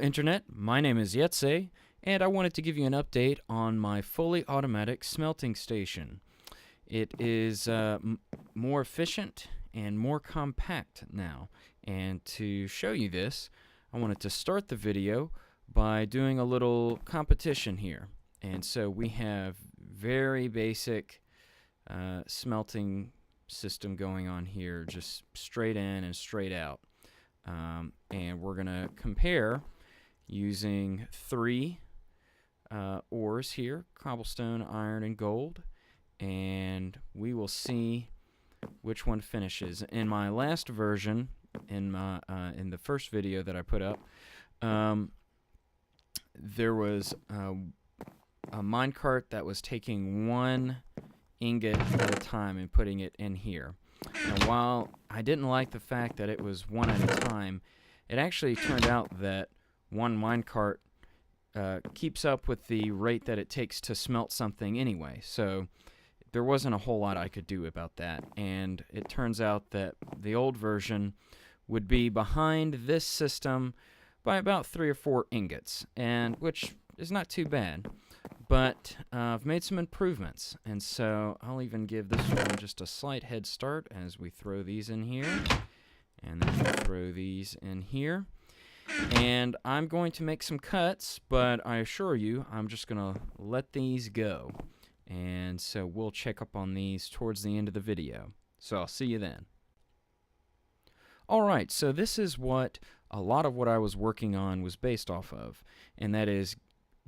Internet, my name is Ytse, and I wanted to give you an update on my fully automatic smelting station. It is more efficient and more compact now, and to show you this, I wanted to start the video by doing a little competition here. And so we have very basic smelting system going on here, just straight in and straight out. And we're going to compare using three ores here, cobblestone, iron, and gold, and we will see which one finishes. In my last version, in the first video that I put up, there was a minecart that was taking one ingot at a time and putting it in here. And while I didn't like the fact that it was one at a time, it actually turned out that one minecart keeps up with the rate that it takes to smelt something anyway. So there wasn't a whole lot I could do about that. And it turns out that the old version would be behind this system by about 3 or 4 ingots, and which is not too bad. But I've made some improvements, and so I'll even give this one just a slight head start as we throw these in here, and then we'll throw these in here. And I'm going to make some cuts, but I assure you I'm just going to let these go. And so we'll check up on these towards the end of the video. So I'll see you then. Alright, so this is what a lot of what I was working on was based off of, and that is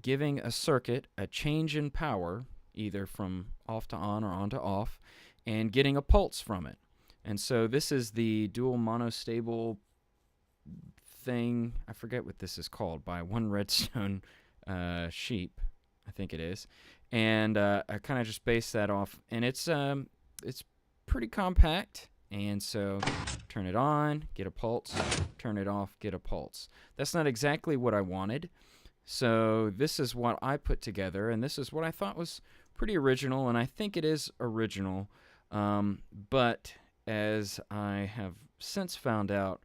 giving a circuit a change in power, either from off to on or on to off, and getting a pulse from it. And so this is the dual monostable thing, I forget what this is called, by One Redstone Sheep, I think it is. And I kind of just based that off, and it's pretty compact. And so turn it on, get a pulse, turn it off, get a pulse. That's not exactly what I wanted. So this is what I put together, and this is what I thought was pretty original, and I think it is original. But as I have since found out,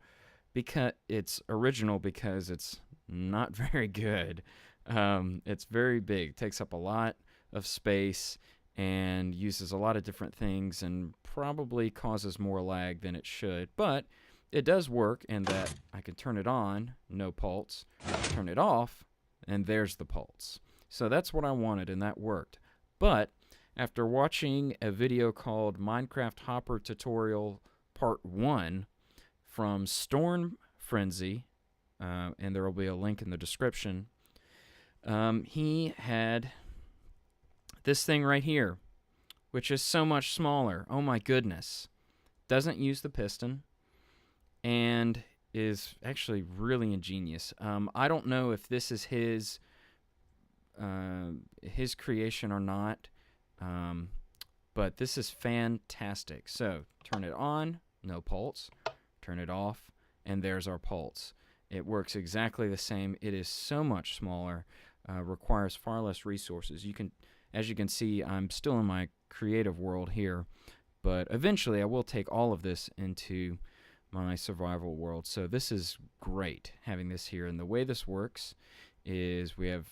because it's original because it's not very good. It's very big, takes up a lot of space, and uses a lot of different things, and probably causes more lag than it should. But it does work in that I can turn it on, no pulse, turn it off, and there's the pulse. So that's what I wanted, and that worked. But after watching a video called Minecraft Hopper Tutorial Part 1 from stormfrenzy, and there will be a link in the description, he had this thing right here, which is so much smaller. Oh my goodness. Doesn't use the piston, and is actually really ingenious. I don't know if this is his creation or not, but this is fantastic. So turn it on, no pulse, turn it off, and there's our pulse. It works exactly the same. It is so much smaller, requires far less resources. As you can see, I'm still in my creative world here, but eventually I will take all of this into my survival world. So this is great, having this here. And the way this works is we have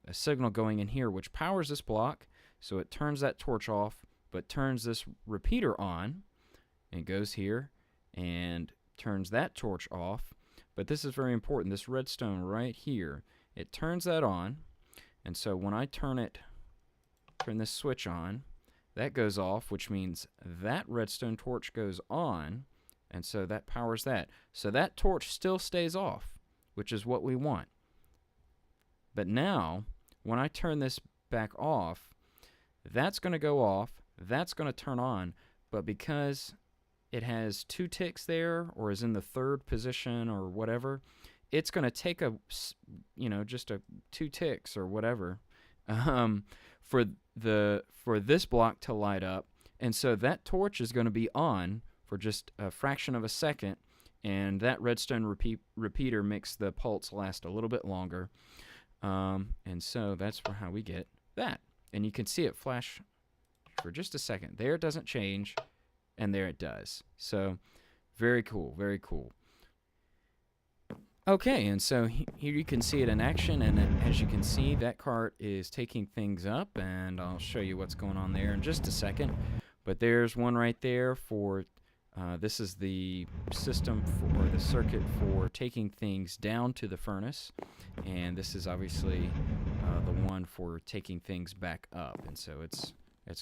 a signal going in here which powers this block, so it turns that torch off, but turns this repeater on, and goes here and turns that torch off. But this is very important, this redstone right here, it turns that on, and so when I turn this switch on, that goes off, which means that redstone torch goes on, and so that powers that. So that torch still stays off, which is what we want. But now, when I turn this back off, that's going to go off, that's going to turn on, but because it has 2 ticks there, or is in the 3rd position or whatever, it's going to take just 2 ticks or whatever, for this block to light up, and so that torch is going to be on for just a fraction of a second, and that redstone repeater makes the pulse last a little bit longer, and so that's how we get that. And you can see it flash for just a second. There it doesn't change, and there it does. So very cool, very cool. Okay, and so here you can see it in action, and as you can see, that cart is taking things up, and I'll show you what's going on there in just a second. But there's one right there for, this is the system for, or the circuit for taking things down to the furnace, and this is obviously the one for taking things back up, and so it's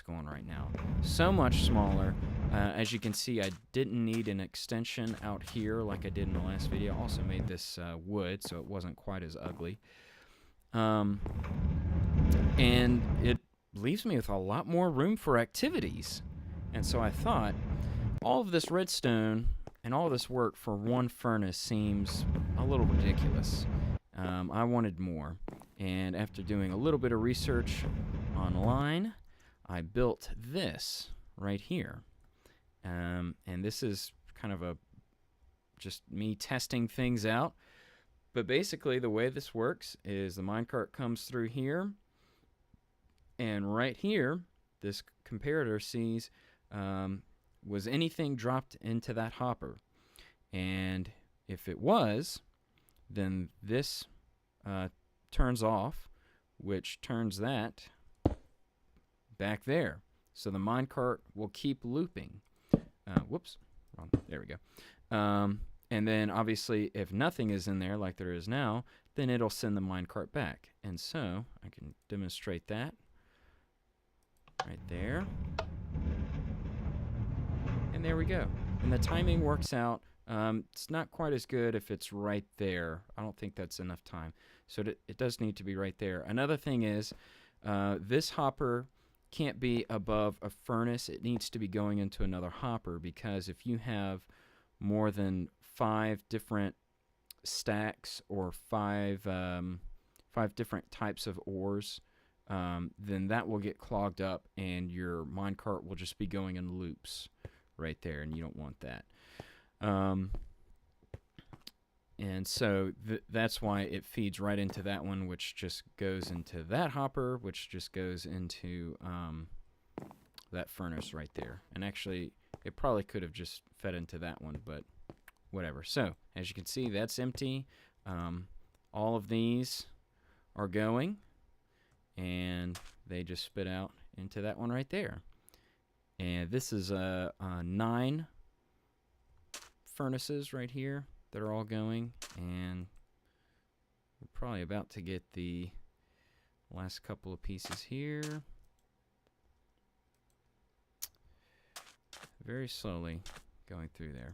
going right now. So much smaller. As you can see, I didn't need an extension out here like I did in the last video. I also made this wood, so it wasn't quite as ugly. And it leaves me with a lot more room for activities. And so I thought, all of this redstone and all this work for one furnace seems a little ridiculous. I wanted more. And after doing a little bit of research online, I built this right here. And this is kind of just me testing things out. But basically the way this works is the minecart comes through here, and right here this comparator sees was anything dropped into that hopper, and if it was, then this turns off, which turns that back there. So the minecart will keep looping. Whoops, wrong. There we go. And then obviously if nothing is in there like there is now, then it'll send the minecart back. And so I can demonstrate that right there. And there we go. And the timing works out. It's not quite as good if it's right there. I don't think that's enough time. So it does need to be right there. Another thing is this hopper can't be above a furnace. It needs to be going into another hopper, because if you have more than 5 different stacks or 5 different types of ores, then that will get clogged up and your minecart will just be going in loops right there, and you don't want that. And so that's why it feeds right into that one, which just goes into that hopper, which just goes into that furnace right there. And actually, it probably could have just fed into that one, but whatever. So, as you can see, that's empty. All of these are going, and they just spit out into that one right there. And this is 9 furnaces right here that are all going, and we're probably about to get the last couple of pieces here. Very slowly going through there.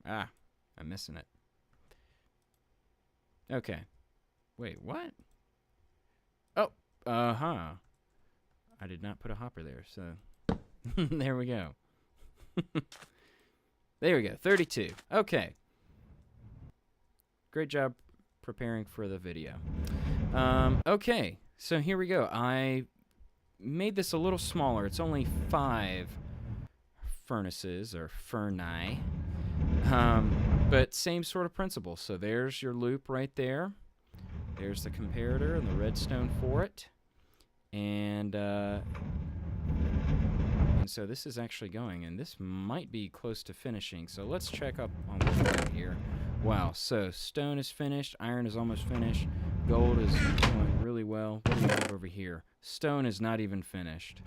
Ah, I'm missing it. Okay. Wait, what? Oh, I did not put a hopper there, so there we go. There we go, 32. Okay. Great job preparing for the video. Okay, so here we go. I made this a little smaller. It's only 5 furnaces, or furni. But same sort of principle. So there's your loop right there. There's the comparator and the redstone for it. And so this is actually going, and this might be close to finishing. So let's check up on what we got here. Wow, so stone is finished, iron is almost finished, gold is going really well. What do we have over here? Stone is not even finished.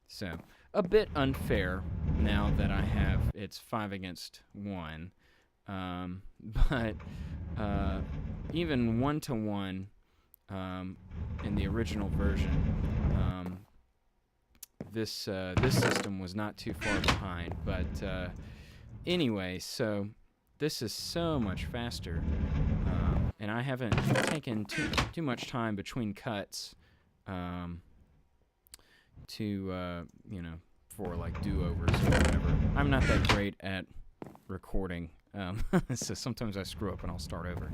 So, a bit unfair now that I have, it's 5 against 1. But even 1-to-1 in the original version, this system was not too far behind. But anyway, so this is so much faster, and I haven't taken too much time between cuts to you know, for like do-overs or whatever. I'm not that great at recording, so sometimes I screw up and I'll start over.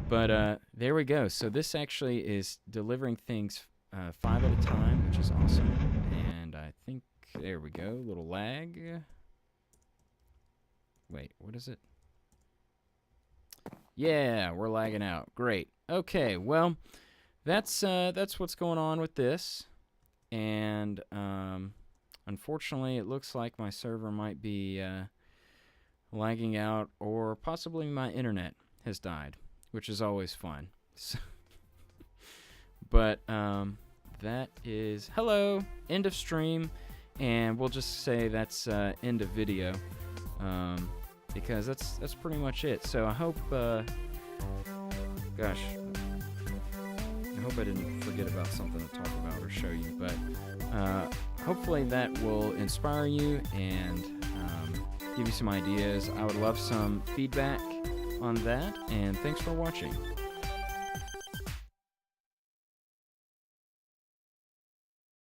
But there we go. So this actually is delivering things 5 at a time, which is awesome. And I think, there we go, little lag. Wait, what is it? Yeah, we're lagging out. Great. Okay, well, that's what's going on with this. And unfortunately, it looks like my server might be lagging out, or possibly my internet has died, which is always fun. So but that is hello, end of stream, and we'll just say that's end of video, because that's pretty much it. So I hope, gosh, I hope I didn't forget about something to talk about or show you, but hopefully that will inspire you and give you some ideas. I would love some feedback on that, and thanks for watching.